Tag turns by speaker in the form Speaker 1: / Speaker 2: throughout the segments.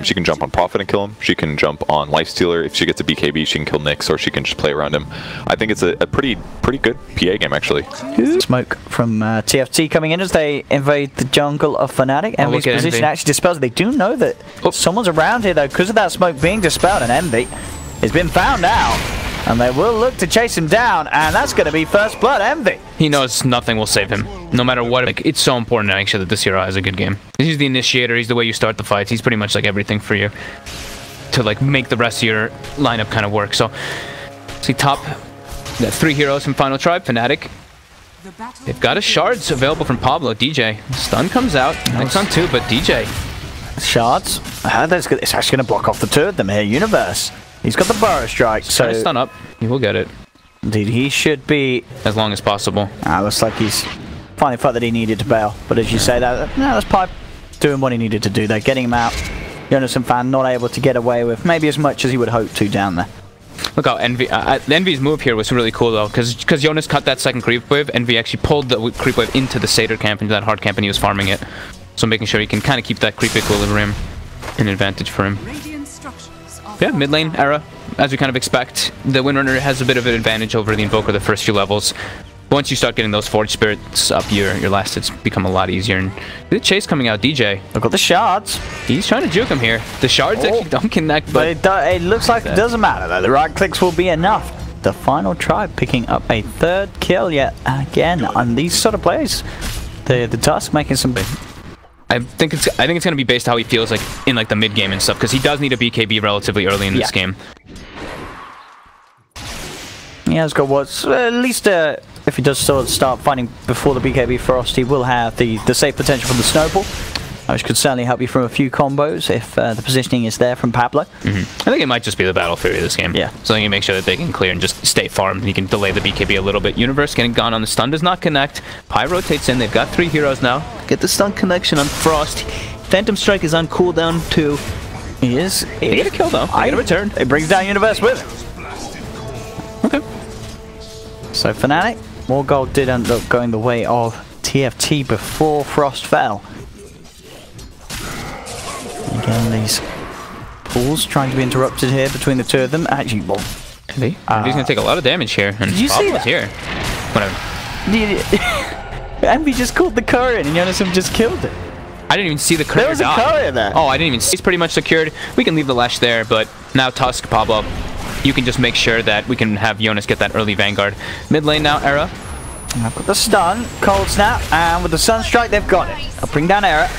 Speaker 1: She can jump on Prophet and kill him. She can jump on Lifestealer. If she gets a BKB, she can kill Nyx, or she can just play around him. I think it's a pretty good PA game, actually.
Speaker 2: Smoke from TFT coming in as they invade the jungle of Fnatic. Envy's position actually dispels. They do know that someone's around here, though, because of that smoke being dispelled, and Envy has been found out. And they will look to chase him down, and that's going to be first blood. Envy.
Speaker 3: He knows nothing will save him, no matter what. Like, it's so important to make sure that this hero has a good game. He's the initiator. He's the way you start the fights. He's pretty much like everything for you to like make the rest of your lineup kind of work. So, see top, the 3 heroes from Final Tribe, Fnatic. They've got a shards available from Pablo. DJ, stun comes out. Next on 2, but DJ.
Speaker 2: Shards. It's actually going to block off the 2 of them here. Universe. He's got the Burrow Strike, so...
Speaker 3: stun up. He will get it.
Speaker 2: Indeed, he should be...
Speaker 3: as long as possible.
Speaker 2: Looks like he's finally felt that he needed to bail. But as you say, that's Pipe doing what he needed to do there. Getting him out. Jonas and Fan not able to get away with maybe as much as he would hope to down there.
Speaker 3: Look how Envy's move here was really cool, though, because Jonas cut that second creep wave. Envy actually pulled the creep wave into the Satyr camp, into that hard camp, and he was farming it. So making sure he can kind of keep that creep equilibrium an advantage for him. Yeah, mid lane era, as we kind of expect. The Windrunner has a bit of an advantage over the Invoker the first few levels. Once you start getting those Forge Spirits up your last, it's become a lot easier. And the chase coming out, DJ.
Speaker 2: Look at the shards.
Speaker 3: He's trying to juke him here. The shards actually don't connect, but
Speaker 2: it looks like it doesn't matter though. The right clicks will be enough. The Final Tribe picking up a 3rd kill yet again on these sort of plays. The Tusk making some.
Speaker 3: I think it's going to be based how he feels like in like the mid game and stuff, because he does need a BKB relatively early in this game.
Speaker 2: He has got what's at least if he does sort of start fighting before the BKB Frost, he will have the save potential from the Snowball, which could certainly help you from a few combos if the positioning is there from Pablo.
Speaker 3: I think it might just be the battle theory of this game.
Speaker 2: Yeah.
Speaker 3: So you make sure that they can clear and just stay farmed. You can delay the BKB a little bit. Universe getting gone on the stun does not connect. Pi rotates in. They've got 3 heroes now. Get the stun connection on Frost. Phantom Strike is on cooldown too.
Speaker 2: He is.
Speaker 3: They get a kill though. They get a return.
Speaker 2: It brings down Universe with him. Okay. So Fnatic, more gold did end up going the way of TFT before Frost fell. Again, these pools trying to be interrupted here between the 2 of them. Actually, well,
Speaker 3: Envy's going to take a lot of damage here. And
Speaker 2: did you see that?
Speaker 3: Here. Whatever.
Speaker 2: Envy just called the courier and Jonasum just killed it.
Speaker 3: I didn't even see the courier.
Speaker 2: There was a courier there.
Speaker 3: Oh, I didn't even see. He's pretty much secured. We can leave the Lash there, but now Tusk, Pablo, you can just make sure that we can have Jonas get that early Vanguard. Mid lane now, Era.
Speaker 2: I've got the stun, Cold Snap, and with the Sunstrike, they've got it. I'll bring down Era.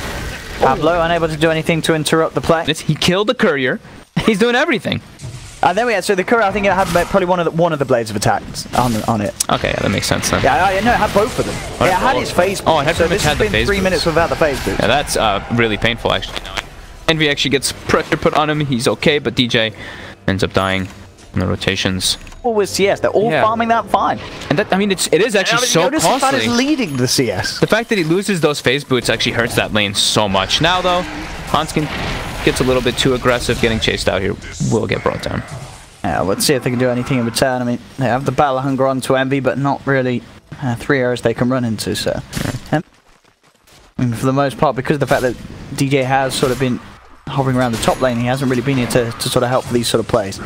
Speaker 2: Pablo unable to do anything to interrupt the play.
Speaker 3: He killed the courier. He's doing everything.
Speaker 2: And then we had, so the courier, I think it had probably one of the blades of attack on it.
Speaker 3: Okay, yeah, that makes sense then.
Speaker 2: Yeah, no, it had both of them. It had his phase boost.
Speaker 3: Oh, it had
Speaker 2: so this has been 3 minutes without the phase boost.
Speaker 3: Yeah, that's really painful actually. Envy actually gets pressure put on him. He's okay, but DJ ends up dying in the rotations.
Speaker 2: Always CS, they're all farming that fine.
Speaker 3: And that, I mean, it is actually so costly.
Speaker 2: Is leading the CS.
Speaker 3: The fact that he loses those phase boots actually hurts that lane so much. Now though, Hanskin gets a little bit too aggressive, getting chased out here. Will get brought down.
Speaker 2: Yeah, let's see if they can do anything in return. I mean, they have the Battle Hunger on to Envy, but not really 3 areas they can run into. So, I mean, for the most part, because of the fact that DJ has sort of been hovering around the top lane, he hasn't really been here to sort of help for these sort of plays.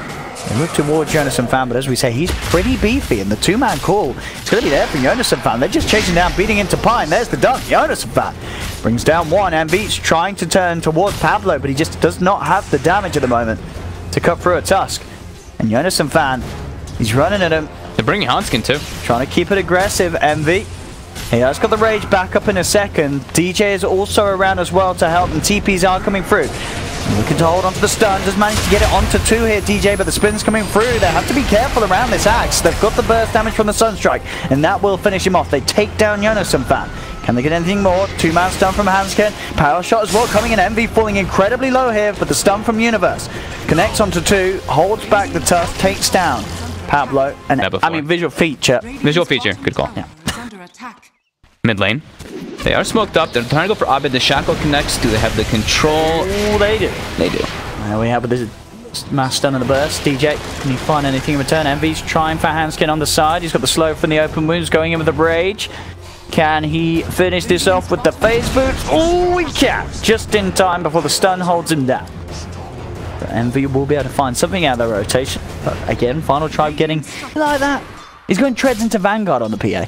Speaker 2: They look towards Jonas and Fan, but as we say, he's pretty beefy, and the 2-man call is going to be there for Jonas and Fan. They're just chasing down, beating into Pine. There's the dunk. Jonas and Fan brings down 1. Envy's trying to turn towards Pablo, but he just does not have the damage at the moment to cut through a Tusk. And Jonas and Fan, he's running at him.
Speaker 3: They're bringing Hanskin too.
Speaker 2: Trying to keep it aggressive, Envy. He has got the Rage back up in a second. DJ is also around as well to help, and TPs are coming through. Looking to hold onto the stun, does manage to get it onto 2 here, DJ, but the spin's coming through. They have to be careful around this axe. They've got the burst damage from the Sunstrike, and that will finish him off. They take down Jonas and Fan. Can they get anything more? 2-man stun from Hanskin. Power shot as well coming in. Envy falling incredibly low here, but the stun from Universe connects onto 2, holds back the Tusk, takes down Pablo, and I mean visual feature.
Speaker 3: Visual feature, good call.
Speaker 2: Yeah.
Speaker 3: Mid lane. They are smoked up. They're trying to go for Abed. The shackle connects. Do they have the control?
Speaker 2: Oh, they do.
Speaker 3: They do.
Speaker 2: There we have with this mass stun and the burst. DJ, can you find anything in return? Envy's trying for Hanskin on the side. He's got the slow from the open wounds, going in with the rage. Can he finish this off with the phase boots? Oh, he can! Just in time before the stun holds him down. But Envy will be able to find something out of their rotation. But again, Final Tribe getting like that. He's going treads into Vanguard on the PA.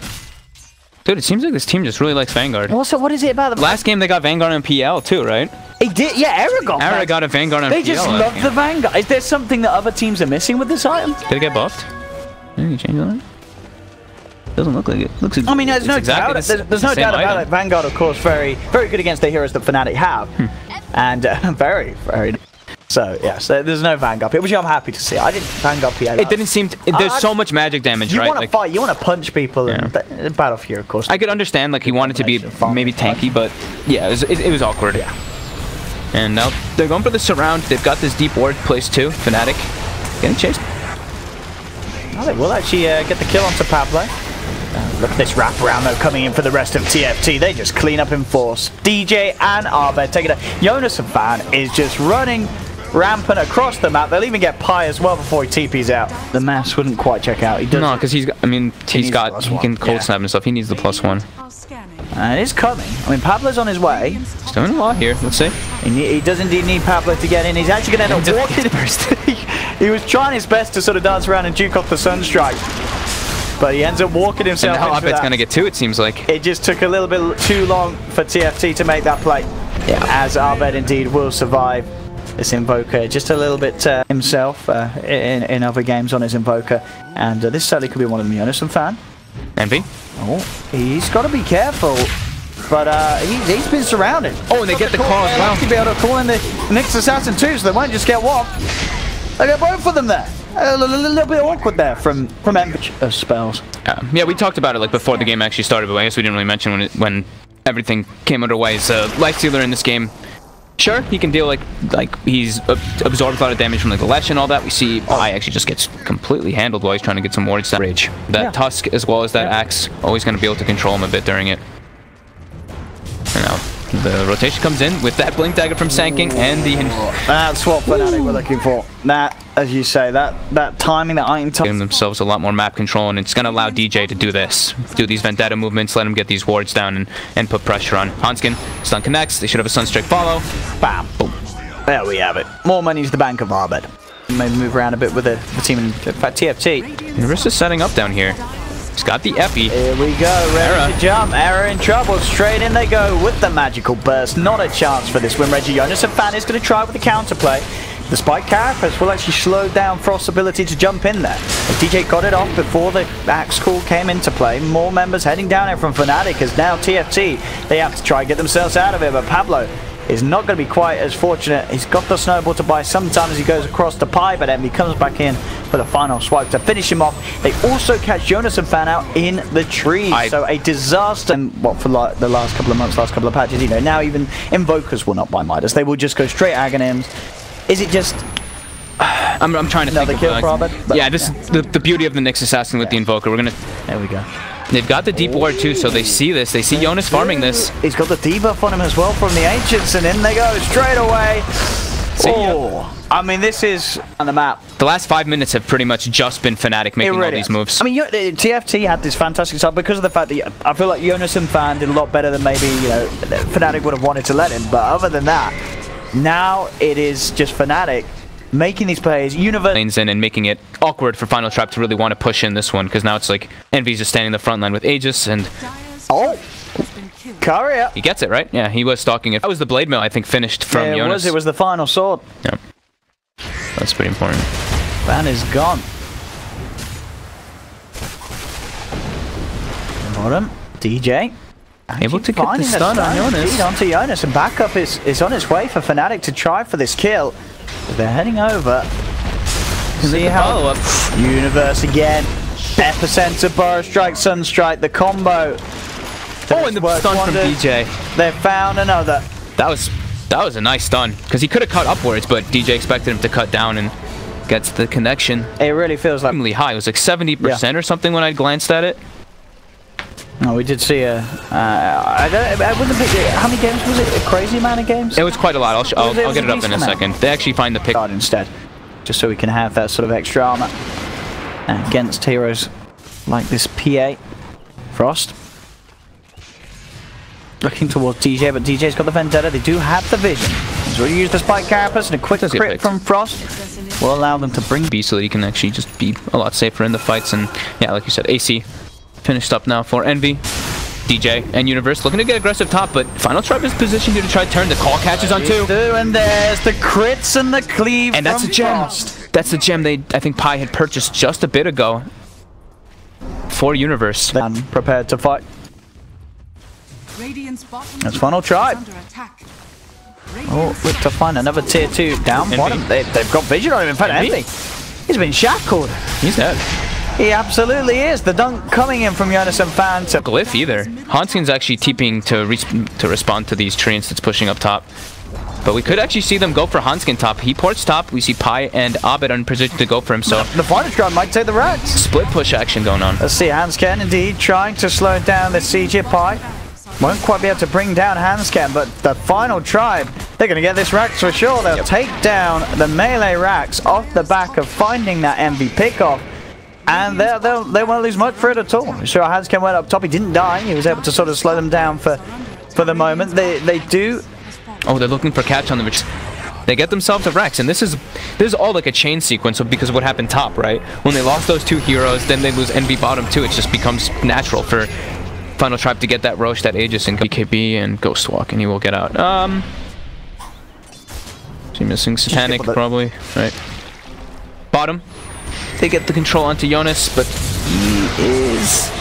Speaker 3: Dude, it seems like this team just really likes Vanguard.
Speaker 2: Also, what is it about the...
Speaker 3: Last game they got Vanguard on PL too, right?
Speaker 2: He did, yeah, Era
Speaker 3: got a Vanguard on PL.
Speaker 2: They just love the Vanguard. Is there something that other teams are missing with this item?
Speaker 3: Did it get buffed? Did you change that? Doesn't look like it. Looks.
Speaker 2: I mean, there's no doubt. There's no doubt about it. Vanguard, of course, very good against the heroes that Fnatic have, and very. So yes, there's no Vanguard, which I'm happy to see. I didn't Vanguard PA.
Speaker 3: It didn't seem. There's so much magic damage, right?
Speaker 2: You want to fight. You want to punch people. Yeah. And Battle Fury, of course.
Speaker 3: I could understand like he wanted to be maybe tanky, but yeah, it was awkward.
Speaker 2: Yeah.
Speaker 3: And now they're going for the surround. They've got this deep ward placed too. Fnatic getting chased.
Speaker 2: Oh, they will actually get the kill onto Pablo. Look at this wraparound though coming in for the rest of TFT. They just clean up in force. DJ and Arbed taking it. Jonas and Fan is just running rampant across the map. They'll even get Pi as well before he TP's out. The mass wouldn't quite check out. He does.
Speaker 3: No, because he can cold snap and stuff. He needs the +1.
Speaker 2: And it's coming. I mean, Pablo's on his way.
Speaker 3: He's doing a lot here. Let's see.
Speaker 2: He does indeed need Pablo to get in. He's actually going to end up walking first. He was trying his best to sort of dance around and duke off the Sunstrike. But he ends up walking himself into that.
Speaker 3: And now Arbed's going to get 2, it seems like.
Speaker 2: It just took a little bit too long for TFT to make that play. Yeah. As Arbed indeed will survive this Invoker just a little bit himself in other games on his Invoker. And this certainly could be one of them. Jonas and Fan.
Speaker 3: Envy.
Speaker 2: Oh, he's got to be careful. But he's been surrounded.
Speaker 3: Oh, and they get the call as well.
Speaker 2: He'll be able to call in the next assassin too, so they won't just get one. They got both of them there. A little bit awkward there from Envy spells.
Speaker 3: Yeah, we talked about it like before the game actually started, but I guess we didn't really mention when everything came underway. So Lifestealer in this game, sure, he can deal like he's absorbed a lot of damage from like the Lesh and all that. We see Pi actually just gets completely handled while he's trying to get some wards down. Rage. That Tusk as well as that Axe, always going to be able to control him a bit during it. And now the rotation comes in with that Blink Dagger from Sanking and the...
Speaker 2: That's what Fnatic were looking for. That, as you say, that timing, that item time.
Speaker 3: Giving themselves a lot more map control, and it's going to allow DJ to do this. Do these Vendetta movements, let him get these wards down and put pressure on. Hanskin, stun connects, they should have a Sunstrike follow. Bam, boom.
Speaker 2: There we have it. More money to the bank of Arbed. Maybe move around a bit with the team, in fact, TFT.
Speaker 3: Universe is setting up down here. He's got the Epi.
Speaker 2: Here we go, ready to jump. Era in trouble. Straight in they go with the magical burst. Not a chance for this win. Reggie Jonas and Fan is going to try with the counterplay. The Spike Carapace will actually slow down Frost's ability to jump in there. DJ got it off before the Axe Call came into play. More members heading down here from Fnatic as now TFT, they have to try and get themselves out of it. But Pablo is not going to be quite as fortunate. He's got the snowball to buy sometimes as he goes across the Pi, but then he comes back in for the final swipe to finish him off. They also catch Jonas and Fan out in the trees. So a disaster. And what for like the last couple of months, last couple of patches, you know, now even Invokers will not buy Midas. They will just go straight Aghanims. Is it just...
Speaker 3: I'm trying to
Speaker 2: another
Speaker 3: think
Speaker 2: kill
Speaker 3: of
Speaker 2: for
Speaker 3: yeah, this is the beauty of the Nyx Assassin with the Invoker. We're gonna...
Speaker 2: There we go.
Speaker 3: They've got the deep ward too, so they see this. They see Jonas farming this.
Speaker 2: He's got the debuff on him as well from the Ancients, and in they go straight away. I mean, this is on the map.
Speaker 3: The last 5 minutes have pretty much just been Fnatic making all these moves.
Speaker 2: I mean, TFT had this fantastic start because of the fact that I feel like Jonas and Fan did a lot better than maybe Fnatic would have wanted to let him. But other than that, now it is just Fnatic making these plays,
Speaker 3: lanes in and making it awkward for Final Trap to really want to push in this one, because now it's like Envy's just standing in the front line with Aegis and...
Speaker 2: Courier!
Speaker 3: He gets it, right? Yeah, he was stalking it. That was the Blade Mill, I think, finished from Jonas.
Speaker 2: It was the final sword.
Speaker 3: Yeah. That's pretty important.
Speaker 2: Van is gone. Bottom, DJ.
Speaker 3: Able to get the stun on Jonas.
Speaker 2: Onto Jonas, and backup is on its way for Fnatic to try for this kill. They're heading over. See how Universe again. Epicenter, Burrow Strike, Sunstrike, the combo.
Speaker 3: Oh, and the stun from DJ.
Speaker 2: They found another.
Speaker 3: That was a nice stun, because he could have cut upwards, but DJ expected him to cut down and gets the connection.
Speaker 2: It really feels like
Speaker 3: really high. It was like 70% or something when I glanced at it.
Speaker 2: No, we did see a... I wouldn't pick it. How many games was it? A crazy amount of games?
Speaker 3: It was quite a lot. I'll get it up in a second. They actually find the pick
Speaker 2: instead, just so we can have that sort of extra armor against heroes like this PA. Frost. Looking towards DJ, but DJ's got the Vendetta. They do have the vision. As already used the spike carapace, and a quick crit from Frost will allow them to bring
Speaker 3: B so that he can actually just be a lot safer in the fights. And yeah, like you said, AC finished up now for Envy. DJ and Universe looking to get aggressive top, but Final Tribe is positioned here to try to turn. The call catches on 2.
Speaker 2: And there's the crits and the cleave.
Speaker 3: And that's a gem.
Speaker 2: Frost.
Speaker 3: That's the gem I think Pi had purchased just a bit ago for Universe.
Speaker 2: And prepared to fight. That's Final Tribe. Oh, look to find another tier 2 down bottom. They've got vision on him. In fact, Envy, he's been shackled.
Speaker 3: He's dead.
Speaker 2: He absolutely is. The dunk coming in from Jonas and Fan.
Speaker 3: Glyph either. Hanskin's actually TPing to respond to these treants that's pushing up top. But we could actually see them go for Hanskin top. He ports top. We see Pi and Abed in position to go for him. So
Speaker 2: the Final Tribe might take the racks.
Speaker 3: Split push action going on.
Speaker 2: Let's see Hanskin indeed trying to slow down the CJ Pi. Won't quite be able to bring down Hanskin, but the Final Tribe, they're going to get this Rax for sure. They'll take down the melee Rax off the back of finding that MV pickoff. And they won't lose much for it at all. Sure, Hanskin went up top. He didn't die. He was able to sort of slow them down for the moment. They do.
Speaker 3: Oh, they're looking for catch on them. They get themselves a Rex, and this is all like a chain sequence because of what happened top, right? When they lost those 2 heroes, then they lose NV bottom too. It just becomes natural for Final Tribe to get that Roche, that Aegis, and BKB and Ghostwalk, and he will get out. Is he missing Satanic probably? Right. Bottom. They get the control onto Jonas, but he is...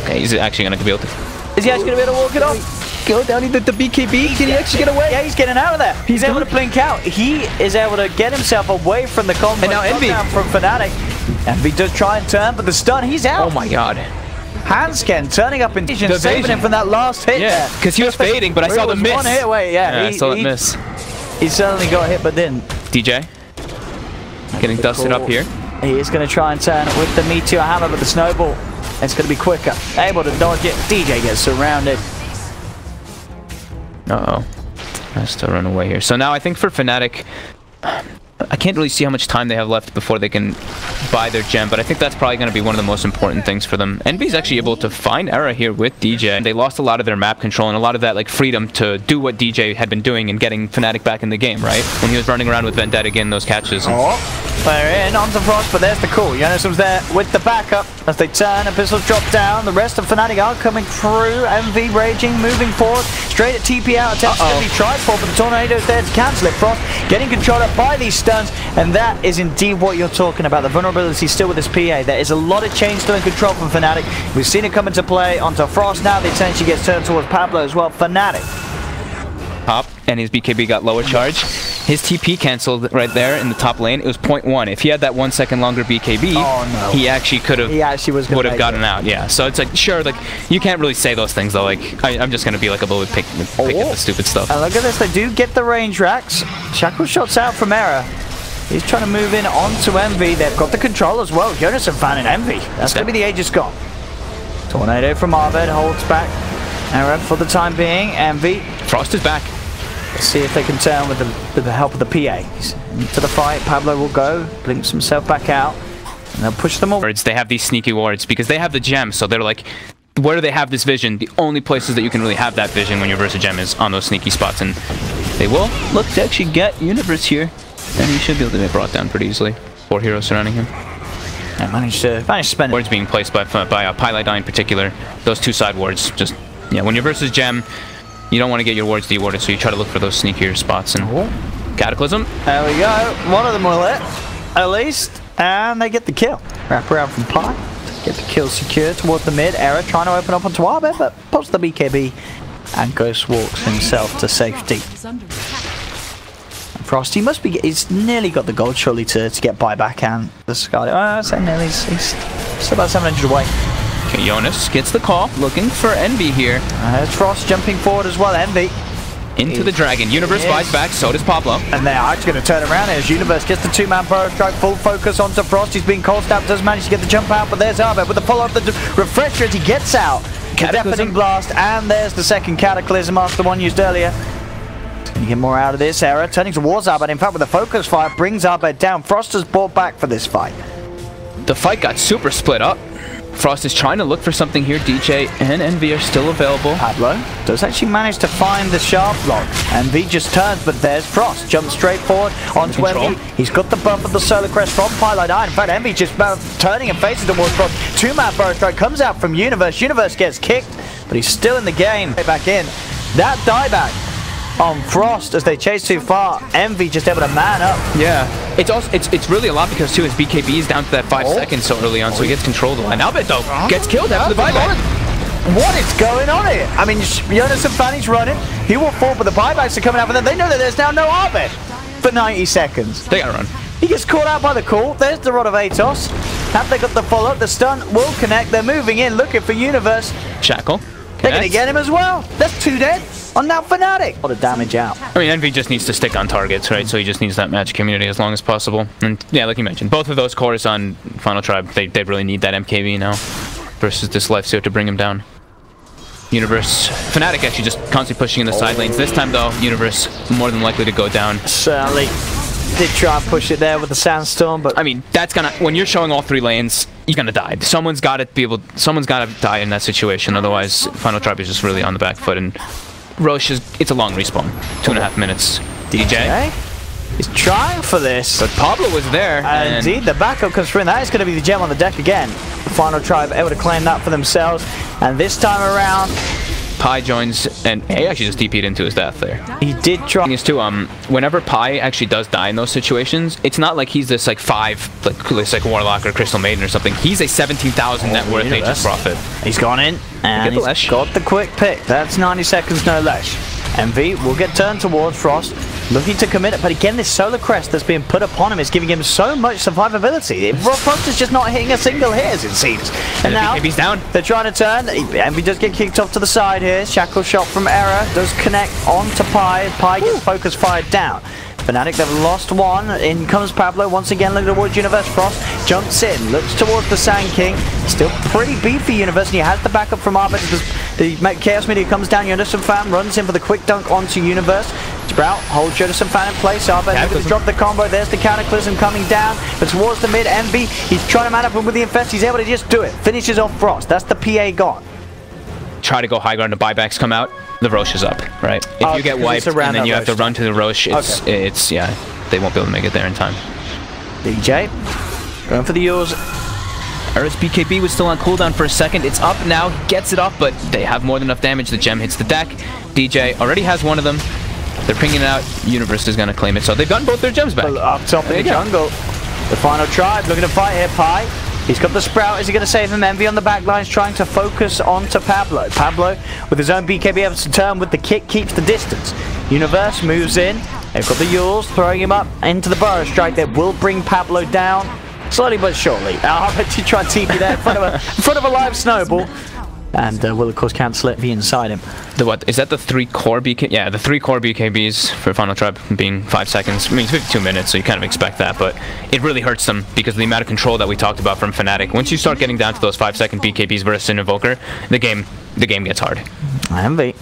Speaker 3: Okay, he's actually going to be able to...
Speaker 2: Is he actually going to be able to walk it off?
Speaker 3: Go down into the BKB. Can he actually get away?
Speaker 2: Yeah, he's getting out of there. He's able to blink out. He is able to get himself away from the combo.
Speaker 3: And now Envy.
Speaker 2: From Fnatic. Envy does try and turn, but the stun, he's out.
Speaker 3: Oh my god.
Speaker 2: Hanskin turning up in vision, saving him from that last hit.
Speaker 3: Yeah, because he was fading, but I saw the miss.
Speaker 2: One hit away, yeah.
Speaker 3: I saw the miss.
Speaker 2: He certainly got hit, but didn't.
Speaker 3: DJ. Getting dusted up here.
Speaker 2: He is going to try and turn with the Meteor Hammer, but the Snowball, it's going to be quicker. Able to dodge it. DJ gets surrounded.
Speaker 3: Uh-oh. Has to run away here. So now I think for Fnatic, I can't really see how much time they have left before they can buy their gem, but I think that's probably going to be one of the most important things for them. Envy's actually able to find Era here with DJ. They lost a lot of their map control and a lot of that like freedom to do what DJ had been doing and getting Fnatic back in the game, right? When he was running around with Vendetta getting those catches.
Speaker 2: They're in onto Frost, but there's the call. Jonas was there with the backup as they turn and pistols drop down. The rest of Fnatic are coming through. MV raging, moving forward, straight at TP out. Attempts to be tried for, but the Tornado's there to cancel it. Frost getting controlled up by these stuns, and that is indeed what you're talking about. The vulnerability still with this PA. There is a lot of chain still in control from Fnatic. We've seen it come into play onto Frost now. The attention gets turned towards Pablo as well. Fnatic.
Speaker 3: Up, and his BKB got lower charge. His TP canceled right there in the top lane. It was 0.1. If he had that 1 second longer BKB, he actually could have would have gotten out. Yeah. So it's like, sure, like you can't really say those things though. Like I'm just gonna be like a little bit pick at the stupid stuff.
Speaker 2: And look at this. They do get the range racks. Shackle shots out from Era. He's trying to move in onto Envy. They've got the control as well. Jonas and Fan and Envy. That's going to be the Aegis got. Tornado from Arved holds back. Era for the time being. Envy.
Speaker 3: Frost is back.
Speaker 2: Let's see if they can turn with the help of the PA. Into the fight. Pablo will go. Blinks himself back out. And they'll push them over.
Speaker 3: They have these sneaky wards because they have the gem. So they're like, where do they have this vision? The only places that you can really have that vision when you're versus gem is on those sneaky spots. And they will look to actually get Universe here. And he should be able to get brought down pretty easily. 4 heroes surrounding him.
Speaker 2: I managed to spend
Speaker 3: wards being placed by Pylai in particular. Those 2 side wards. Just, yeah, when you're versus gem, you don't want to get your wards dewarded, so you try to look for those sneakier spots. And Cataclysm.
Speaker 2: There we go. One of them will hit, at least. And they get the kill. Wrap around from Pi. Get the kill secured towards the mid. Era trying to open up onto Arbet, but pops the BKB. And Ghost walks himself to safety. Frosty must be, he's nearly got the gold surely to get buyback and the Scarlet. I say nearly, he's still about 700 away.
Speaker 3: Okay, Jonas gets the call, looking for Envy here.
Speaker 2: There's Frost jumping forward as well, Envy.
Speaker 3: Into the Dragon. Universe buys back, so does Pablo.
Speaker 2: And they're actually going to turn around as Universe gets the 2-man power strike, full focus onto Frost. He's being cold stabbed, does manage to get the jump out, but there's Arbet with the follow-up, the refresher as he gets out. The deafening blast, and there's the second Cataclysm after the one used earlier. Can you get more out of this? Era turning towards Arbet. In fact, with the focus fire, brings Arbet down. Frost has brought back for this fight.
Speaker 3: The fight got super split up. Frost is trying to look for something here. DJ and Envy are still available.
Speaker 2: Pablo does actually manage to find the sharp block. Envy just turns, but there's Frost. Jumps straight forward onto Envy. He's got the buff of the Solar Crest from Pylite Iron. In fact, Envy just turning and facing towards Frost. 2-man Burrow Strike comes out from Universe. Universe gets kicked, but he's still in the game. Back in. That dieback on Frost as they chase too far. Envy just able to man up.
Speaker 3: Yeah, it's really a lot because too his BKB is down to that 5 seconds so early on, so he gets control of the line. Albert though gets killed after the buyback.
Speaker 2: What is going on here? I mean, Jonas and Fanny's running. He will fall, but the buybacks are coming out, and then they know that there's now no Arbit for 90 seconds.
Speaker 3: They gotta run.
Speaker 2: He gets caught out by the call. There's the Rod of Atos. Have they got the follow-up? The stun will connect. They're moving in, looking for Universe.
Speaker 3: Shackle.
Speaker 2: They're going to get him as well. That's 2 dead on now Fnatic. A lot of damage out.
Speaker 3: I mean, Envy just needs to stick on targets, right? So he just needs that match community as long as possible. And yeah, like you mentioned, both of those cores on Final Tribe, they really need that MKB now versus this Lifesteal to bring him down. Universe, Fnatic actually just constantly pushing in the side lanes. This time though, Universe more than likely to go down.
Speaker 2: Certainly did try and push it there with the Sandstorm, but
Speaker 3: I mean, that's gonna, when you're showing all 3 lanes, you're gonna die. Someone's gotta die in that situation, otherwise Final Tribe is just really on the back foot, and Roche it's a long respawn. 2.5 minutes. DJ?
Speaker 2: He's trying for this.
Speaker 3: But Pablo was there.
Speaker 2: And indeed, the backup comes through, and that is going to be the gem on the deck again. The Final Tribe able to claim that for themselves, and this time around,
Speaker 3: Pi joins, and he actually just DP'd into his death there.
Speaker 2: He did try.
Speaker 3: Is too, whenever Pi actually does die in those situations, it's not like he's this like 5, like Warlock or Crystal Maiden or something. He's a 17,000 net worth Aegis Prophet.
Speaker 2: He's gone in, and he's got the quick pick. That's 90 seconds, no less. Envy will get turned towards Frost, looking to commit it, but again, this Solar Crest that's being put upon him is giving him so much survivability. Frost is just not hitting a single hit, as it seems. And now,
Speaker 3: he's down.
Speaker 2: They're trying to turn. Envy does get kicked off to the side here. Shackle shot from Error does connect onto Pi. Pi gets focus fired down. Fnatic, they've lost one. In comes Pablo, once again looking towards Universe. Frost jumps in, looks towards the Sand King. Still pretty beefy, Universe, and he has the backup from Arbit. The Chaos Media comes down, Jonas and Fan runs in for the quick dunk onto Universe. Sprout holds Jonas and Fan in place. Arbit able to drop the combo. There's the Cataclysm coming down, but towards the mid, Envy, he's trying to man up with the Infest. He's able to just do it. Finishes off Frost. That's the PA gone.
Speaker 3: Try to go high ground, the buybacks come out, the Roche is up, right? If you get wiped and then you have to run to the Roche, it's yeah, they won't be able to make it there in time.
Speaker 2: DJ, going for the Yours.
Speaker 3: Eric's BKB was still on cooldown for a second. It's up now, he gets it off, but they have more than enough damage. The gem hits the deck. DJ already has one of them. They're pinging it out. Universe is going to claim it, so they've gotten both their gems back.
Speaker 2: Up top in the jungle. The Final Tribe looking to fight here. Pi. He's got the Sprout. Is he going to save him? Envy on the back lines trying to focus onto Pablo. Pablo, with his own BKB, able to turn with the kick, keeps the distance. Universe moves in. They've got the Yules throwing him up into the Burrow Strike that will bring Pablo down slowly but surely. Arbit to try and TP there in front of a live snowball. And will of course cancel it, be inside him.
Speaker 3: The what? Is that the 3 core BK? Yeah, the 3 core BKBs for Final Tribe being 5 seconds. I mean, it's 52 minutes, so you kind of expect that, but it really hurts them because of the amount of control that we talked about from Fnatic. Once you start getting down to those 5-second BKBs versus an Invoker, the game gets hard.
Speaker 2: Envy,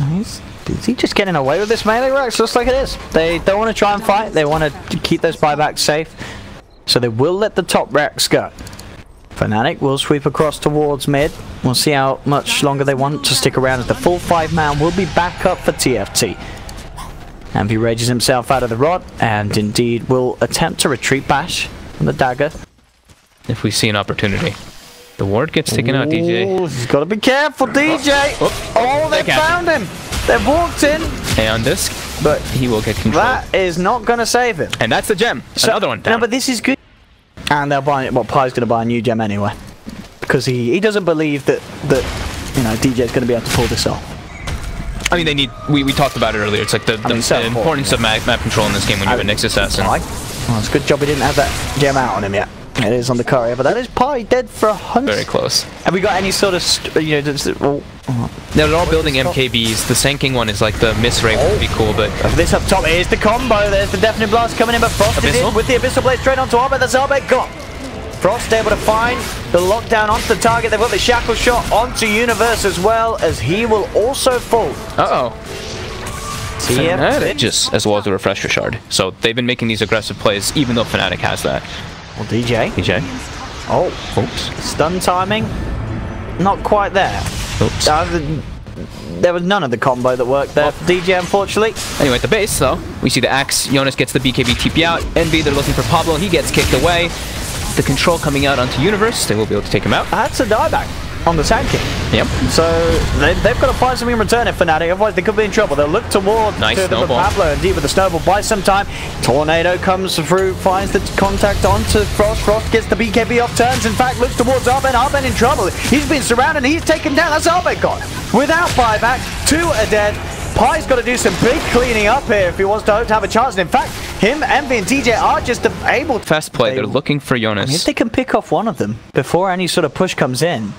Speaker 2: is he just getting away with this melee Rex? Looks like it is. They don't want to try and fight. They want to keep those buybacks safe, so they will let the top Rex go. Fnatic will sweep across towards mid. We'll see how much longer they want to stick around as the full 5-man will be back up for TFT. Envy rages himself out of the rod and indeed will attempt to retreat bash from the dagger.
Speaker 3: If we see an opportunity. The ward gets taken out, DJ.
Speaker 2: He's got to be careful, DJ. Oh, they found him. They've walked in.
Speaker 3: And disc, but he will get control.
Speaker 2: That is not going to save him.
Speaker 3: And that's the gem. So, another one down.
Speaker 2: No, but this is good. And they'll buy it. Well, Pi's going to buy a new gem anyway, because he doesn't believe that you know DJ's going to be able to pull this off.
Speaker 3: I mean, they need. We talked about it earlier. It's like the importance of map control in this game when you're a Nyx assassin.
Speaker 2: Well, it's a good job we didn't have that gem out on him yet. It is on the courier, but that is Pi dead for 100.
Speaker 3: Very close.
Speaker 2: Have we got any sort of
Speaker 3: they're all building MKBs. The Sanking one is like the miss rate would be cool, but
Speaker 2: this up top is the combo. There's the Deafening Blast coming in, but Frost is in with the Abyssal Blade straight onto Arbit. That's Arbit gone. Frost able to find the lockdown onto the target. They've got the Shackle shot onto Universe as well, as he will also fall.
Speaker 3: Fnatic just as well as the Refresher Shard. So they've been making these aggressive plays, even though Fnatic has that.
Speaker 2: Well, DJ.
Speaker 3: Oh,
Speaker 2: oops. Stun timing. not quite there.
Speaker 3: Oops.
Speaker 2: There was none of the combo that worked there for DJ, unfortunately.
Speaker 3: Anyway, at the base, though, we see the Axe. Jonas gets the BKB TP out. Envy, they're looking for Pablo. He gets kicked away. The control coming out onto Universe. They will be able to take him out.
Speaker 2: That's a dieback on the Sand King.
Speaker 3: Yep.
Speaker 2: So they've got to find something in return if Fnatic, otherwise they could be in trouble. They'll look toward
Speaker 3: nice
Speaker 2: to
Speaker 3: snowball.
Speaker 2: Pablo, indeed, with the snowball. Buy some time. Tornado comes through, finds the contact onto Frost. Frost gets the BKB off turns. In fact, looks towards Arben. Arben in trouble. He's been surrounded and he's taken down. That's Arben gone. Without buyback, 2 are dead. Pie's got to do some big cleaning up here if he wants to hope to have a chance. And in fact, him, Envy, and DJ are just able to...
Speaker 3: Fast play. They're looking for Jonas.
Speaker 2: If they can pick off one of them before any sort of push comes in,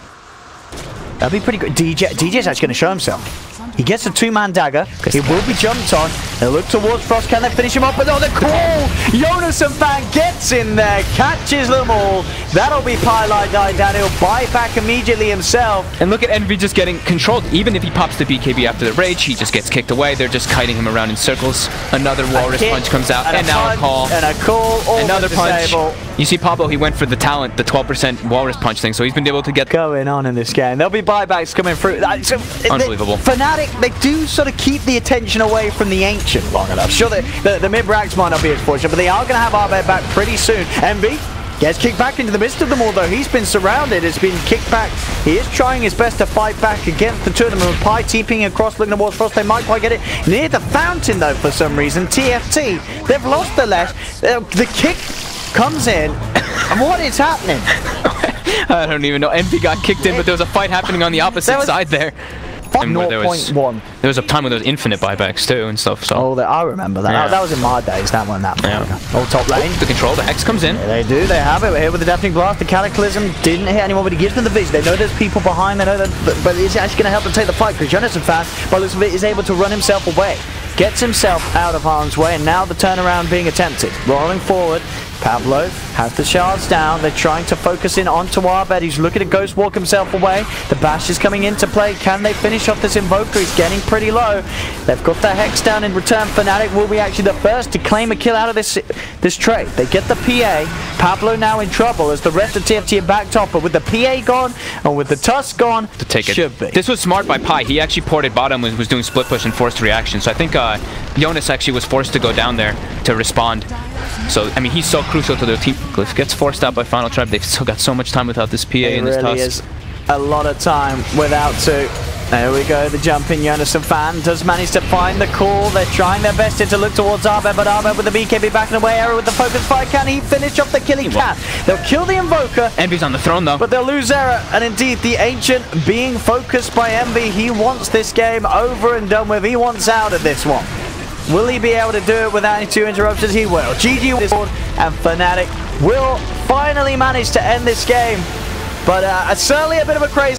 Speaker 2: that'd be pretty good. DJ's actually going to show himself. He gets a 2-man dagger. He will be jumped on. They'll look towards Frost. Can they finish him off? But on the call, Jonas and Fan gets in there, catches them all. That'll be Pie like down. He'll buy back immediately himself.
Speaker 3: And look at Envy just getting controlled. Even if he pops the BKB after the rage, he just gets kicked away. They're just kiting him around in circles. Another Walrus punch comes out. And now a call.
Speaker 2: And a call.
Speaker 3: Another punch. You see Pablo, he went for the talent, the 12% Walrus punch thing, so he's been able to get
Speaker 2: going on in this game. There'll be buybacks coming through.
Speaker 3: Unbelievable.
Speaker 2: Fnatic, they do sort of keep the attention away from the Ancient long enough. Sure, the mid-racks might not be as fortunate, but they are going to have Arbeid back pretty soon. Envy gets kicked back into the midst of them all, though. He's been surrounded, has been kicked back. He is trying his best to fight back against the two of them. With Pie TPing across, looking towards Frost. They might quite get it near the fountain, though, for some reason. TFT, they've lost the left. The kick comes in. And what is happening?
Speaker 3: I don't even know. Envy got kicked in, but there was a fight happening on the opposite side there. And there was a time when there was infinite buybacks too and stuff. So.
Speaker 2: Oh, I remember that.
Speaker 3: Yeah.
Speaker 2: That was in my days. That one. Oh, top lane.
Speaker 3: The control. The Hex comes in.
Speaker 2: Yeah, they do. They have it here with the Deafening Blast. The Cataclysm didn't hit anyone, but he gives them the vision. They know there's people behind. They know that, but it's actually going to help them take the fight because Jonas and Fast, by the looks of it, is able to run himself away. Gets himself out of harm's way, and now the turnaround being attempted. Rolling forward, Pablo has the shards down. They're trying to focus in onto Arbeid. He's looking to ghost walk himself away. The bash is coming into play. Can they finish off this Invoker? He's getting pretty low. They've got the Hex down in return. Fnatic will be actually the first to claim a kill out of this trade. They get the PA. Pablo now in trouble as the rest of TFT are backed off, but with the PA gone and with the Tusk gone,
Speaker 3: to take it.
Speaker 2: Should be.
Speaker 3: This was smart by Pie. He actually ported bottom, was doing split push and forced reaction. So I think Jonas actually was forced to go down there to respond. So, I mean, he's so crucial to their team. Glyph gets forced out by Final Tribe. They've still got so much time without this PA and this Tusk.
Speaker 2: It really is a lot of time without two. There we go, the jumping Jonas and Fan does manage to find the call. They're trying their best here to look towards Arbeid, but Arbeid with the BKB backing away. Arrow with the focus fire. Can he finish off the kill? He can. They'll kill the Invoker.
Speaker 3: Envy's on the throne, though.
Speaker 2: But they'll lose Error. And indeed, the Ancient being focused by Envy. He wants this game over and done with. He wants out of this one. Will he be able to do it without any 2 interruptions? He will. GG and Fnatic will finally manage to end this game. But certainly a bit of a crazy...